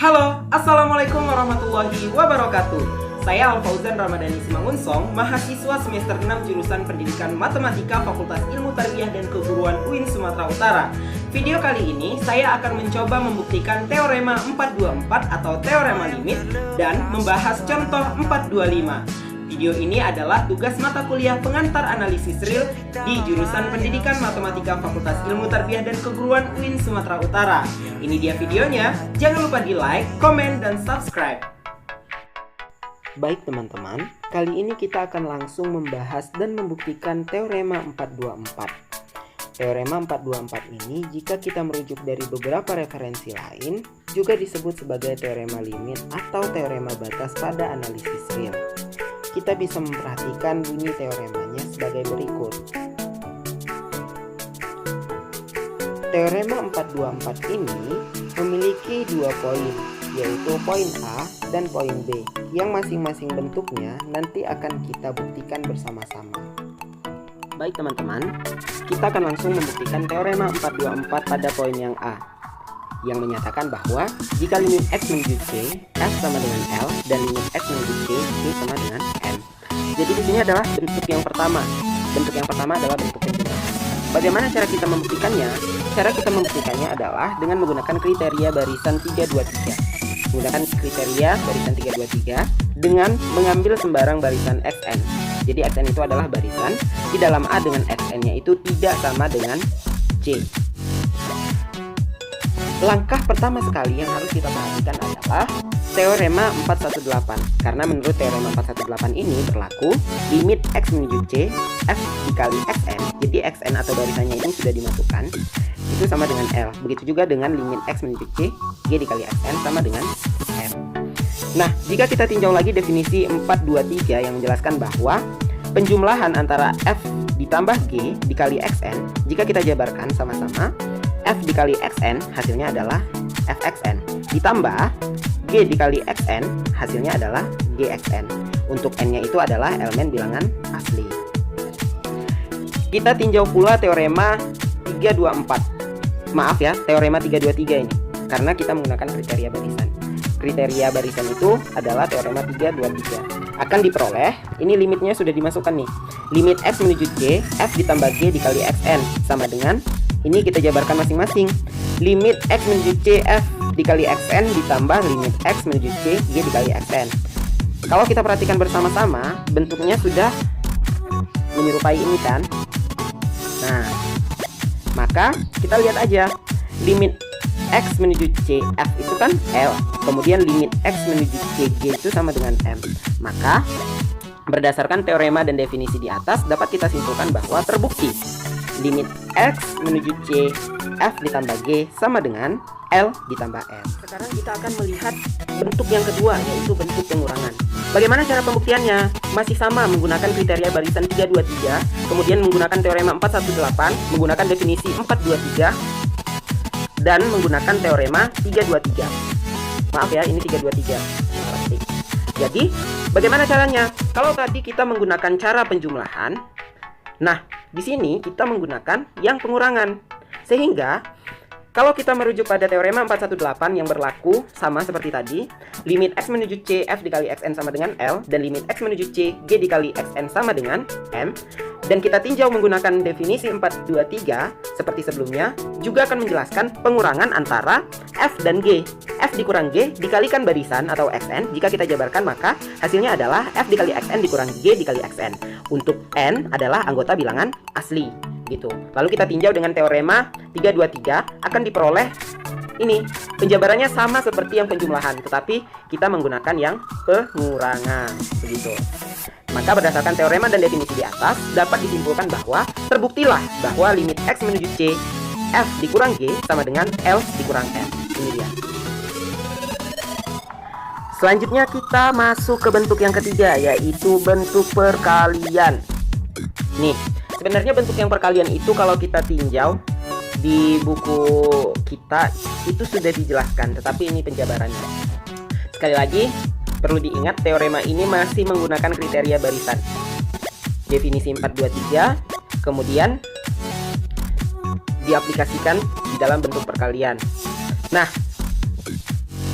Halo, Assalamualaikum warahmatullahi wabarakatuh. Saya Alfauzan Ramadhani Simangunsong, mahasiswa semester 6 jurusan Pendidikan Matematika Fakultas Ilmu Tarbiyah dan Keguruan UIN Sumatera Utara. Video kali ini saya akan mencoba membuktikan teorema 424 atau teorema limit dan membahas contoh 425. Video ini adalah tugas mata kuliah pengantar analisis real di jurusan Pendidikan Matematika Fakultas Ilmu Tarbiyah dan Keguruan UIN Sumatera Utara. Ini dia videonya, jangan lupa di like, komen, dan subscribe. Baik teman-teman, kali ini kita akan langsung membahas dan membuktikan teorema 424. Teorema 424 ini jika kita merujuk dari beberapa referensi lain juga disebut sebagai teorema limit atau teorema batas pada analisis real. Kita bisa memperhatikan bunyi teoremanya sebagai berikut. Teorema 424 ini memiliki dua poin, yaitu poin A dan poin B, yang masing-masing bentuknya nanti akan kita buktikan bersama-sama. Baik teman-teman, kita akan langsung membuktikan teorema 424 pada poin yang A, yang menyatakan bahwa jika limit x menuju c, f sama dengan L, dan limit x menuju c, c sama dengan M. Jadi di sini adalah bentuk yang pertama. Bentuk yang pertama adalah bentuk penjelasan. Bagaimana cara kita membuktikannya? Cara kita membuktikannya adalah dengan menggunakan kriteria barisan 323. Menggunakan kriteria barisan 323 dengan mengambil sembarang barisan xn. Jadi xn itu adalah barisan di dalam A dengan xn-nya itu tidak sama dengan c. Langkah pertama sekali yang harus kita perhatikan adalah teorema 418. Karena menurut teorema 418 ini berlaku limit x menuju c, f dikali xn. Jadi xn atau barisannya ini sudah dimasukkan, itu sama dengan L. Begitu juga dengan limit x menuju c, g dikali xn sama dengan M. Nah, jika kita tinjau lagi definisi 423 yang menjelaskan bahwa penjumlahan antara f ditambah g dikali xn, jika kita jabarkan sama-sama, f dikali xn hasilnya adalah fxn, ditambah g dikali xn hasilnya adalah gxn. Untuk n-nya itu adalah elemen bilangan asli. Kita tinjau pula teorema 324. Maaf ya, teorema 323 ini, karena kita menggunakan kriteria barisan. Kriteria barisan itu adalah teorema 323. Akan diperoleh, ini limitnya sudah dimasukkan nih. Limit x menuju c, f ditambah g dikali xn sama dengan, ini kita jabarkan masing-masing. Limit x menuju c, f dikali xn ditambah limit x menuju c, g dikali xn. Kalau kita perhatikan bersama-sama, bentuknya sudah menyerupai ini kan. Nah, maka kita lihat aja. Limit x menuju c, f itu kan L. Kemudian limit x menuju c, g itu sama dengan M. Maka berdasarkan teorema dan definisi di atas dapat kita simpulkan bahwa terbukti limit x menuju c, f ditambah g sama dengan L ditambah M. Sekarang kita akan melihat bentuk yang kedua, yaitu bentuk pengurangan. Bagaimana cara pembuktiannya? Masih sama, menggunakan kriteria barisan 323, kemudian menggunakan teorema 418, menggunakan definisi 423, dan menggunakan teorema 323. Maaf ya, ini 323. Jadi, bagaimana caranya? Kalau tadi kita menggunakan cara penjumlahan, nah, di sini kita menggunakan yang pengurangan. Sehingga kalau kita merujuk pada teorema 418 yang berlaku sama seperti tadi, limit x menuju c, f dikali xn sama dengan L, dan limit x menuju c, g dikali xn sama dengan M, dan kita tinjau menggunakan definisi 423 seperti sebelumnya, juga akan menjelaskan pengurangan antara f dan g. F dikurang g dikalikan barisan atau xn, jika kita jabarkan maka hasilnya adalah f dikali xn dikurang g dikali xn. Untuk n adalah anggota bilangan asli gitu. Lalu kita tinjau dengan teorema 323 akan diperoleh ini. Penjabarannya sama seperti yang penjumlahan, tetapi kita menggunakan yang pengurangan begitu. Maka berdasarkan teorema dan definisi di atas dapat disimpulkan bahwa terbuktilah bahwa limit x menuju c, f dikurang g sama dengan L dikurang M. Ini dia. Selanjutnya kita masuk ke bentuk yang ketiga, yaitu bentuk perkalian. Nih, sebenarnya bentuk yang perkalian itu kalau kita tinjau di buku kita itu sudah dijelaskan, tetapi ini penjabarannya. Sekali lagi, perlu diingat teorema ini masih menggunakan kriteria barisan. Definisi 423, kemudian diaplikasikan di dalam bentuk perkalian. Nah,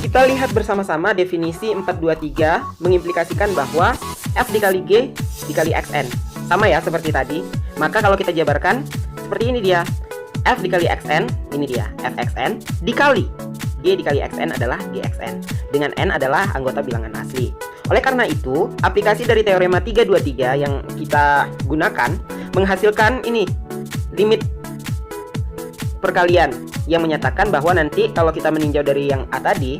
Kita lihat bersama-sama definisi 423 mengimplikasikan bahwa F dikali G dikali XN. Sama ya seperti tadi. Maka kalau kita jabarkan seperti ini dia. F dikali XN, ini dia FXN, dikali G dikali XN adalah GXN. Dengan N adalah anggota bilangan asli. Oleh karena itu, aplikasi dari teorema 323 yang kita gunakan menghasilkan ini limit perkalian yang menyatakan bahwa nanti kalau kita meninjau dari yang A tadi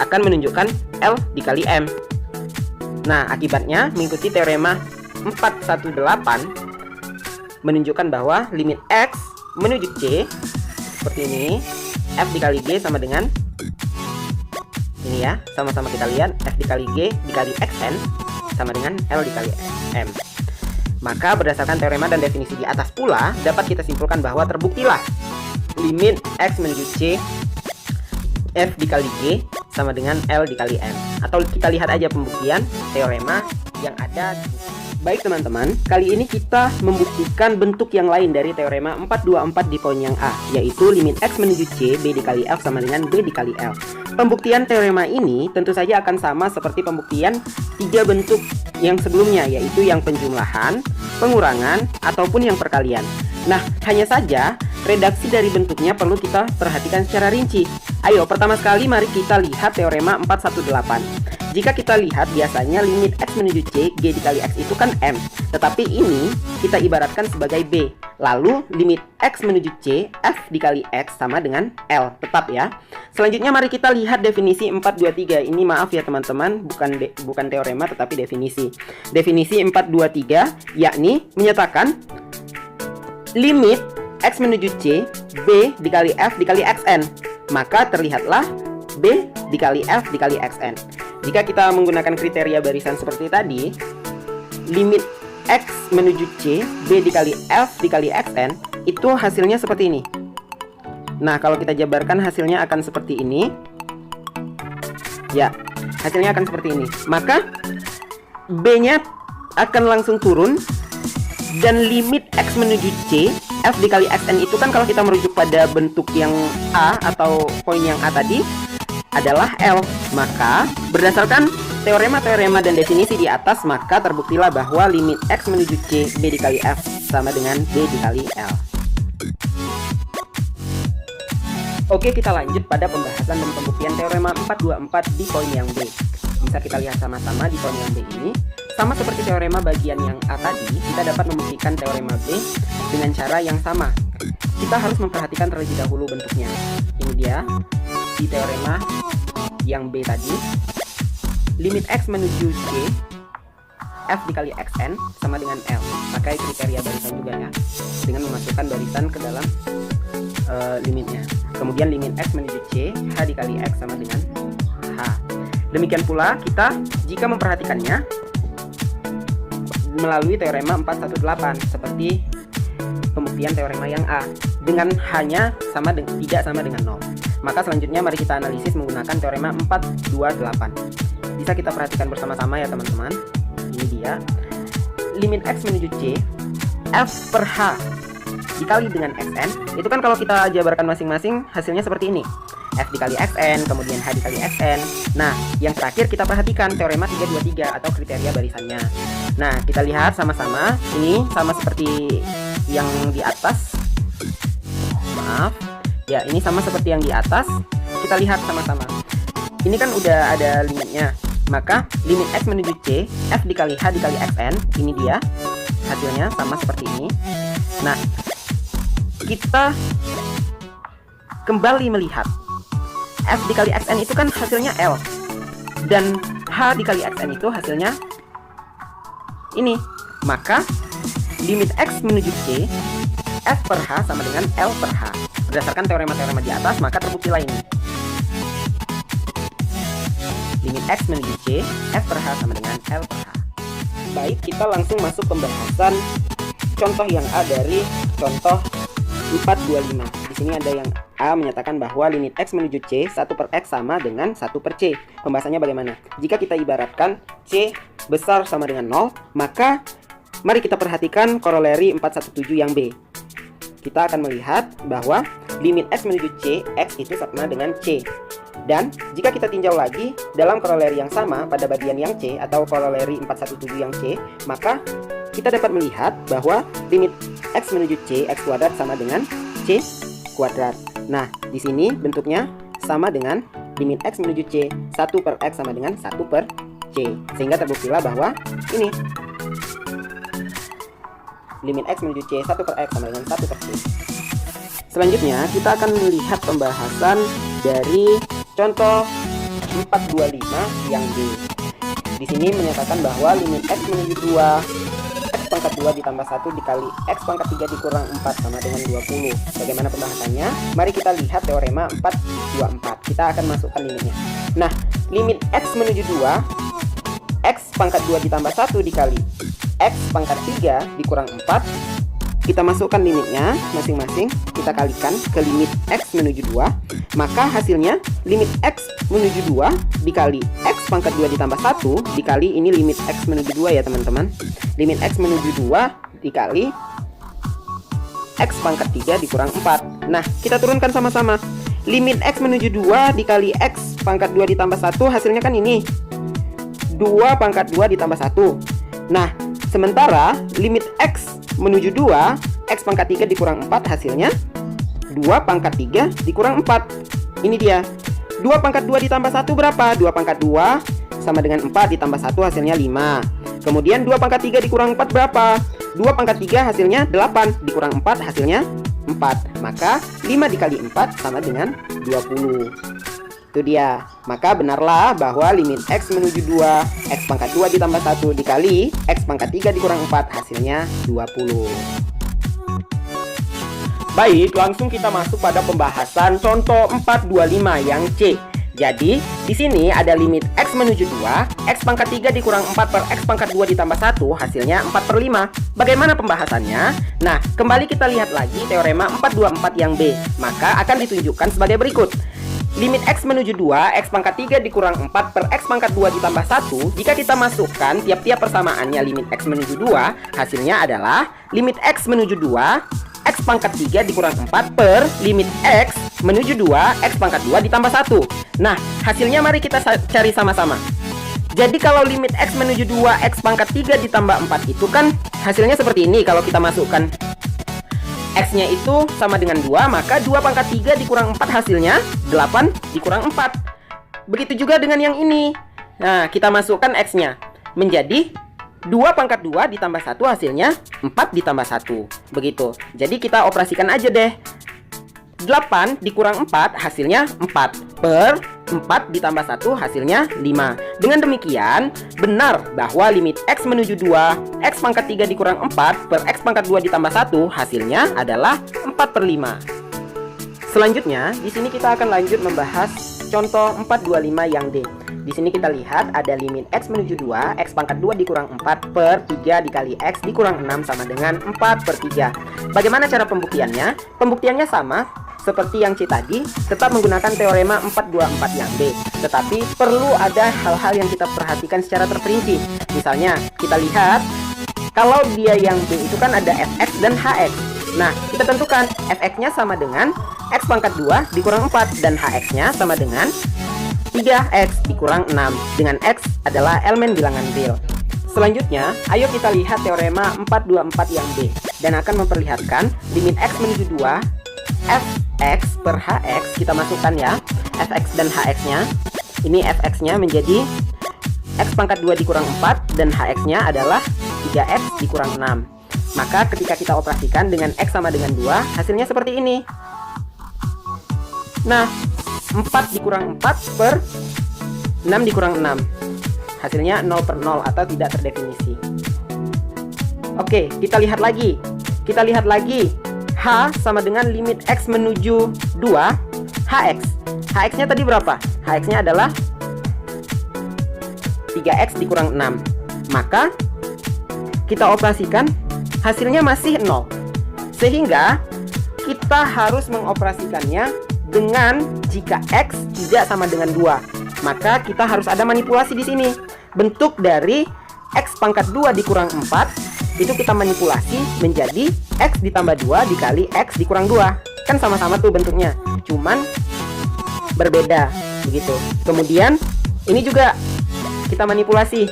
akan menunjukkan L dikali M. Nah, akibatnya mengikuti teorema 418 menunjukkan bahwa limit X menuju C seperti ini, F dikali G sama dengan ini ya, sama-sama kita lihat F dikali G dikali XN sama dengan L dikali M. Maka berdasarkan teorema dan definisi di atas pula dapat kita simpulkan bahwa terbuktilah limit X menuju C F dikali G sama dengan L dikali M. Atau kita lihat aja pembuktian teorema yang ada. Baik teman-teman, kali ini kita membuktikan bentuk yang lain dari teorema 424 di poin yang A, yaitu limit X menuju C B dikali F sama dengan B dikali L. Pembuktian teorema ini tentu saja akan sama seperti pembuktian 3 bentuk yang sebelumnya, yaitu yang penjumlahan, pengurangan, ataupun yang perkalian. Nah, hanya saja redaksi dari bentuknya perlu kita perhatikan secara rinci. Ayo, pertama sekali mari kita lihat teorema 418. Jika kita lihat biasanya limit X menuju C, G dikali X itu kan M. Tetapi ini kita ibaratkan sebagai B. Lalu limit X menuju C, F dikali X sama dengan L. Tetap ya. Selanjutnya mari kita lihat definisi 423. Ini maaf ya teman-teman, bukan teorema tetapi definisi. Definisi 423 yakni menyatakan limit X menuju C, B dikali F dikali XN. Maka terlihatlah B dikali F dikali XN. Jika kita menggunakan kriteria barisan seperti tadi, limit X menuju C, B dikali F dikali XN, itu hasilnya seperti ini. Nah, kalau kita jabarkan hasilnya akan seperti ini. Ya, hasilnya akan seperti ini. Maka B-nya akan langsung turun. Dan limit X menuju C, F dikali XN itu kan kalau kita merujuk pada bentuk yang A atau poin yang A tadi adalah L. Maka berdasarkan teorema-teorema dan definisi di atas, maka terbuktilah bahwa limit X menuju C, B dikali F sama dengan B dikali L. Oke, kita lanjut pada pembahasan dan pembuktian teorema 424 di poin yang B. Bisa kita lihat sama-sama di poin yang B ini. Sama seperti teorema bagian yang A tadi, kita dapat membuktikan teorema B dengan cara yang sama. Kita harus memperhatikan terlebih dahulu bentuknya. Ini dia di teorema yang B tadi. Limit X menuju C, F dikali XN sama dengan L. Pakai kriteria barisan juga ya, dengan memasukkan barisan ke dalam limitnya. Kemudian limit X menuju C, H dikali X sama dengan H. Demikian pula kita jika memperhatikannya melalui teorema 418 seperti pembuktian teorema yang A dengan hanya tidak sama dengan 0. Maka selanjutnya mari kita analisis menggunakan teorema 428. Bisa kita perhatikan bersama-sama ya teman-teman. Ini dia. Limit X menuju C, F per H dikali dengan XN. Itu kan kalau kita jabarkan masing-masing hasilnya seperti ini. F dikali XN, kemudian H dikali XN. Nah, yang terakhir kita perhatikan teorema 323 atau kriteria barisannya. Nah, kita lihat sama-sama. Ini sama seperti yang di atas. Maaf. Ya, ini sama seperti yang di atas. Kita lihat sama-sama. Ini kan udah ada limitnya. Maka limit X menuju C, F dikali H dikali XN. Ini dia. Hasilnya sama seperti ini. Nah, kita kembali melihat F dikali XN itu kan hasilnya L, dan H dikali XN itu hasilnya ini. Maka limit X menuju C, F per H sama dengan L per H. Berdasarkan teorema-teorema di atas, maka terbuktilah ini. Limit X menuju C, F per H sama dengan L per H. Baik, kita langsung masuk pembahasan contoh yang A dari contoh 425. Di sini ada yang A menyatakan bahwa limit X menuju C 1 per X sama dengan 1 per C. Pembahasannya bagaimana? Jika kita ibaratkan C besar sama dengan 0, maka mari kita perhatikan koroleri 417 yang B. Kita akan melihat bahwa limit X menuju C, X itu sama dengan C. Dan jika kita tinjau lagi dalam koroleri yang sama pada bagian yang C atau koroleri 417 yang C, maka kita dapat melihat bahwa limit X menuju C, X kuadrat sama dengan C kuadrat. Nah, di sini bentuknya sama dengan limit X menuju C, 1 per X sama dengan 1 per C. Sehingga terbuktilah bahwa ini limit X menuju C, 1 per X sama dengan 1 per C. Selanjutnya kita akan melihat pembahasan dari contoh 425 yang D. Di sini menyatakan bahwa limit X menuju 2, X pangkat 2 ditambah 1 dikali X pangkat 3 dikurang 4 sama dengan 20. Bagaimana pembahasannya? Mari kita lihat teorema 424. Kita akan masukkan limitnya. Nah, limit X menuju 2, X pangkat 2 ditambah 1 dikali X pangkat 3 dikurang 4. Kita masukkan limitnya masing-masing, kita kalikan ke limit X menuju 2, maka hasilnya limit X menuju 2 dikali X pangkat 2 ditambah 1 dikali ini limit X menuju 2 ya teman-teman. Limit X menuju 2 dikali X pangkat 3 dikurang 4. Nah, kita turunkan sama-sama. Limit X menuju 2 dikali X pangkat 2 ditambah 1 hasilnya kan ini 2 pangkat 2 ditambah 1. Nah, sementara limit X menuju 2, X pangkat 3 dikurang 4 hasilnya 2 pangkat 3 dikurang 4. Ini dia. 2 pangkat 2 ditambah 1 berapa? 2 pangkat 2 sama dengan 4 ditambah 1 hasilnya 5. Kemudian 2 pangkat 3 dikurang 4 berapa? 2 pangkat 3 hasilnya 8 dikurang 4 hasilnya 4. Maka 5 dikali 4 sama dengan 20. Itu dia. Maka benarlah bahwa limit X menuju 2, X pangkat 2 ditambah 1 dikali X pangkat 3 dikurang 4 hasilnya 20. Baik, langsung kita masuk pada pembahasan contoh 425 yang C. Jadi, di sini ada limit X menuju 2, X pangkat 3 dikurang 4 per X pangkat 2 ditambah 1 hasilnya 4 per 5. Bagaimana pembahasannya? Nah, kembali kita lihat lagi teorema 424 yang B. Maka akan ditunjukkan sebagai berikut. Limit X menuju 2, X pangkat 3 dikurang 4 per X pangkat 2 ditambah 1. Jika kita masukkan tiap-tiap persamaannya limit X menuju 2, hasilnya adalah limit X menuju 2, X pangkat 3 dikurang 4 per limit X menuju 2, X pangkat 2 ditambah 1. Nah, hasilnya mari kita cari sama-sama. Jadi kalau limit X menuju 2, X pangkat 3 ditambah 4 itu kan hasilnya seperti ini kalau kita masukkan. X-nya itu sama dengan 2, maka 2 pangkat 3 dikurang 4 hasilnya 8 dikurang 4. Begitu juga dengan yang ini. Nah, kita masukkan X-nya menjadi 2 pangkat 2 ditambah 1 hasilnya 4 ditambah 1. Begitu. Jadi kita operasikan aja deh. 8 dikurang 4 hasilnya 4 per 4 ditambah 1 hasilnya 5. Dengan demikian, benar bahwa limit X menuju 2, X pangkat 3 dikurang 4 per X pangkat 2 ditambah 1 hasilnya adalah 4 per 5. Selanjutnya, di sini kita akan lanjut membahas contoh 425 yang D. Di sini kita lihat ada limit X menuju 2, X pangkat 2 dikurang 4 per 3 dikali X dikurang 6 sama dengan 4 per 3. Bagaimana cara pembuktiannya? Pembuktiannya sama seperti yang C tadi, tetap menggunakan teorema 424 yang B. Tetapi perlu ada hal-hal yang kita perhatikan secara terperinci. Misalnya, kita lihat kalau dia yang B itu kan ada Fx dan Hx. Nah, kita tentukan Fx-nya sama dengan X pangkat 2 dikurang 4 dan Hx-nya sama dengan 3X dikurang 6, dengan X adalah elemen bilangan real. Selanjutnya, ayo kita lihat teorema 424 yang B dan akan memperlihatkan limit X menuju 2, Fx per Hx, kita masukkan ya Fx dan Hx-nya. Ini Fx-nya menjadi X pangkat 2 dikurang 4 dan Hx-nya adalah 3X dikurang 6. Maka ketika kita operasikan dengan X sama dengan 2, hasilnya seperti ini. Nah, 4 dikurang 4 per 6 dikurang 6, hasilnya 0 per 0 atau tidak terdefinisi. Oke, kita lihat lagi. H sama dengan limit X menuju 2, Hx. Hx-nya tadi berapa? Hx-nya adalah 3X dikurang 6. Maka kita operasikan, hasilnya masih 0. Sehingga kita harus mengoperasikannya dengan jika X tidak sama dengan 2. Maka kita harus ada manipulasi di sini. Bentuk dari X pangkat 2 dikurang 4 itu kita manipulasi menjadi X ditambah 2 dikali X dikurang 2. Kan sama-sama tuh bentuknya, cuman berbeda. begitu. Kemudian ini juga kita manipulasi.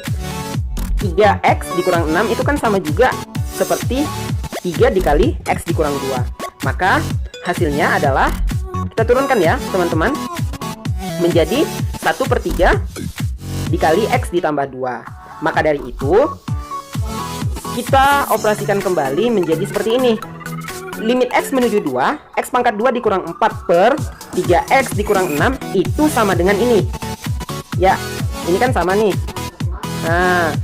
3x dikurang 6 itu kan sama juga seperti 3 dikali x dikurang 2. Maka hasilnya adalah, kita turunkan ya teman-teman, menjadi 1/3 dikali x ditambah 2. Maka dari itu kita operasikan kembali menjadi seperti ini. Limit x menuju 2, x pangkat 2 dikurang 4 per 3x dikurang 6 itu sama dengan ini. Ya, ini kan sama nih. Nah,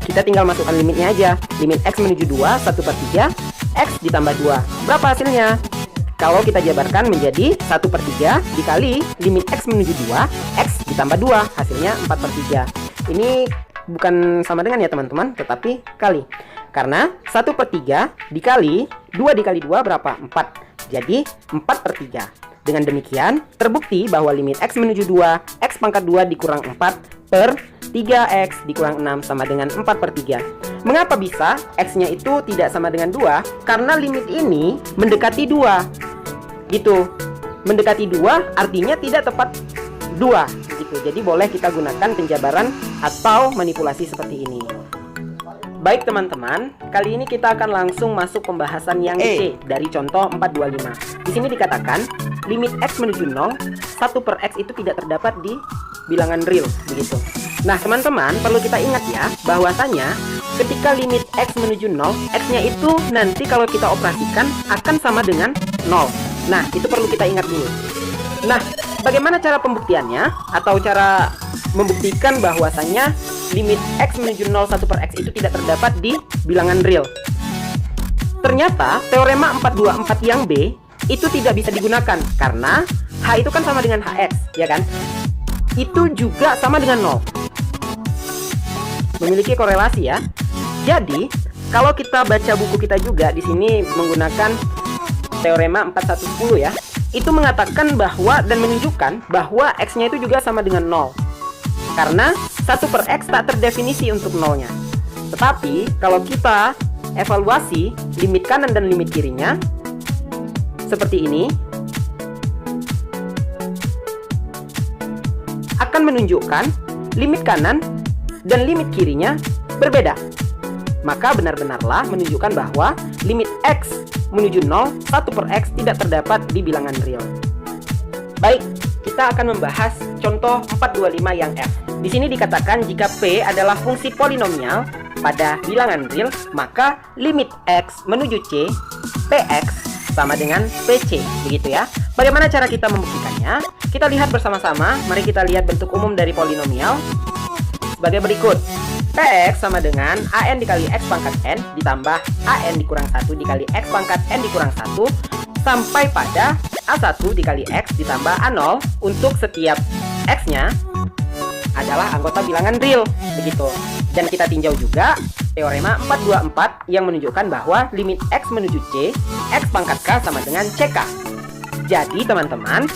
kita tinggal masukkan limitnya aja. Limit x menuju 2, 1/3 x ditambah 2. Berapa hasilnya? Kalau kita jabarkan menjadi 1/3 dikali limit x menuju 2, x ditambah 2, hasilnya 4/3. Ini bukan sama dengan ya teman-teman, tetapi kali. Karena 1/3 dikali 2 dikali 2 berapa? 4. Jadi 4/3. Dengan demikian terbukti bahwa limit x menuju 2, x pangkat 2 dikurang 4 per 3x dikurang 6 sama dengan 4/3. Mengapa bisa x-nya itu tidak sama dengan 2? Karena limit ini mendekati 2. Gitu. Mendekati 2 artinya tidak tepat 2 gitu. Jadi boleh kita gunakan penjabaran atau manipulasi seperti ini. Baik teman-teman, kali ini kita akan langsung masuk pembahasan yang C dari contoh 425. Di sini dikatakan limit x menuju 0, 1 per x itu tidak terdapat di bilangan real, begitu. Nah teman-teman, perlu kita ingat ya, bahwasanya ketika limit x menuju 0, x-nya itu nanti kalau kita operasikan akan sama dengan 0. Nah, itu perlu kita ingat dulu. Nah, bagaimana cara pembuktiannya atau cara membuktikan bahwasanya limit x menuju 0, 1 per x itu tidak terdapat di bilangan real? Ternyata teorema 424 yang B itu tidak bisa digunakan karena h itu kan sama dengan hx, ya kan? Itu juga sama dengan 0. Memiliki korelasi ya. Jadi, kalau kita baca buku kita juga di sini menggunakan teorema 4110 ya, itu mengatakan bahwa dan menunjukkan bahwa x-nya itu juga sama dengan 0. Karena 1 per x tak terdefinisi untuk 0-nya. Tetapi kalau kita evaluasi limit kanan dan limit kirinya seperti ini, akan menunjukkan limit kanan dan limit kirinya berbeda. Maka benar-benarlah menunjukkan bahwa limit x menuju 0, 1 per x tidak terdapat di bilangan real. Baik, kita akan membahas contoh 425 yang F. Di sini dikatakan jika P adalah fungsi polinomial pada bilangan real, maka limit x menuju C, Px sama dengan PC, begitu ya. Bagaimana cara kita membuktikannya? Kita lihat bersama-sama. Mari kita lihat bentuk umum dari polinomial sebagai berikut. Px sama dengan an dikali x pangkat n ditambah an dikurang 1 dikali x pangkat n dikurang 1 sampai pada a1 dikali x ditambah a0 untuk setiap x-nya adalah anggota bilangan real, begitu. Dan kita tinjau juga teorema 424 yang menunjukkan bahwa limit x menuju C, x pangkat k sama dengan ck. Jadi teman-teman,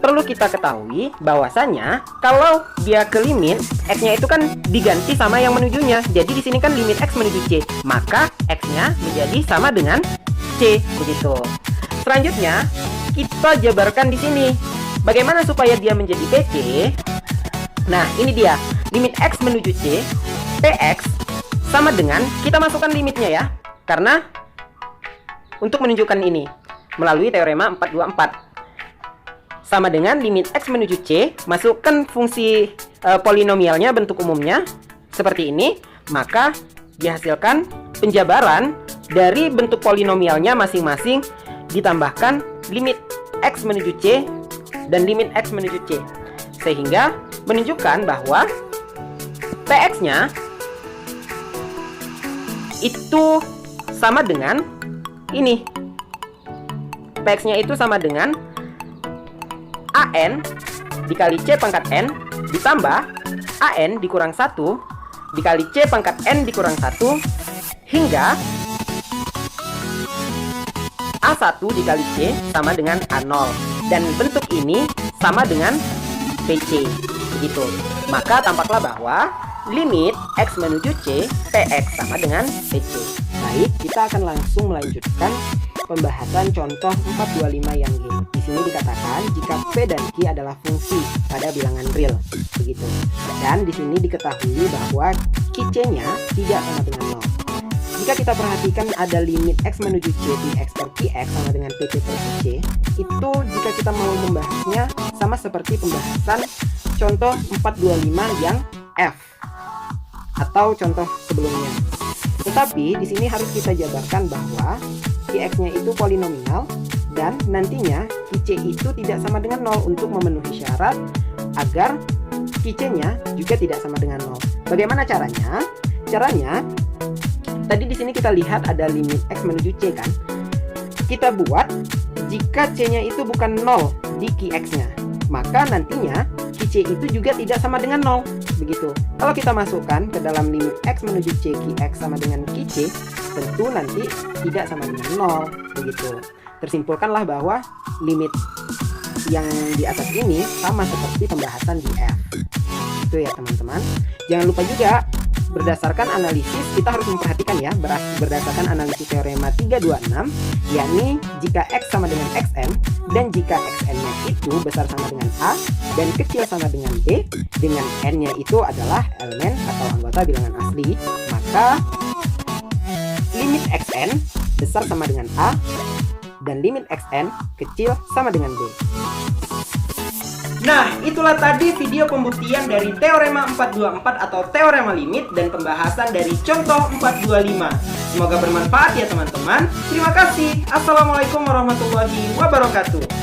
perlu kita ketahui bahwasanya kalau dia ke limit x-nya itu kan diganti sama yang menujunya. Jadi di sini kan limit x menuju C, maka x-nya menjadi sama dengan C, begitu. Selanjutnya, kita jabarkan di sini. Bagaimana supaya dia menjadi PC? Nah, ini dia. Limit x menuju C, Px sama dengan, kita masukkan limitnya ya. Karena untuk menunjukkan ini melalui teorema 424 sama dengan limit x menuju C, masukkan fungsi polinomialnya, bentuk umumnya seperti ini, maka dihasilkan penjabaran dari bentuk polinomialnya masing-masing ditambahkan limit x menuju C dan limit x menuju C, sehingga menunjukkan bahwa Px-nya itu sama dengan ini. Px-nya itu sama dengan an dikali c pangkat n ditambah an dikurang 1 dikali c pangkat n dikurang 1 hingga a1 dikali c sama dengan a0. Dan bentuk ini sama dengan pc, begitu. Maka tampaklah bahwa limit x menuju C, Px sama dengan PC. Baik, kita akan langsung melanjutkan pembahasan contoh 425 yang G. Di sini dikatakan jika P dan Q adalah fungsi pada bilangan real, begitu. Dan di sini diketahui bahwa QC-nya tidak sama dengan 0. Jika kita perhatikan ada limit X menuju C di X per QX sama dengan PC per QC, itu jika kita mau membahasnya sama seperti pembahasan contoh 425 yang F atau contoh sebelumnya. Tetapi di sini harus kita jabarkan bahwa QX-nya itu polinomial dan nantinya QC itu tidak sama dengan 0 untuk memenuhi syarat agar QC-nya juga tidak sama dengan 0. Bagaimana caranya? Caranya tadi di sini kita lihat ada limit X menuju C kan. Kita buat jika C-nya itu bukan 0 di QX-nya, maka nantinya QC itu juga tidak sama dengan 0. Begitu. Kalau kita masukkan ke dalam limit X menuju C QX sama dengan QC, tentu nanti tidak sama dengan 0. Begitu. Tersimpulkanlah bahwa limit yang di atas ini sama seperti pembahasan di F. Itu ya teman-teman. Jangan lupa juga berdasarkan analisis, kita harus memperhatikan ya, berdasarkan analisis teorema 326, yakni jika X sama dengan XN dan jika XN-nya itu besar sama dengan A dan kecil sama dengan B, dengan N-nya itu adalah elemen atau anggota bilangan asli, maka limit XN besar sama dengan A dan limit XN kecil sama dengan B. Nah, itulah tadi video pembuktian dari teorema 424 atau teorema limit dan pembahasan dari contoh 425. Semoga bermanfaat ya teman-teman. Terima kasih. Assalamualaikum warahmatullahi wabarakatuh.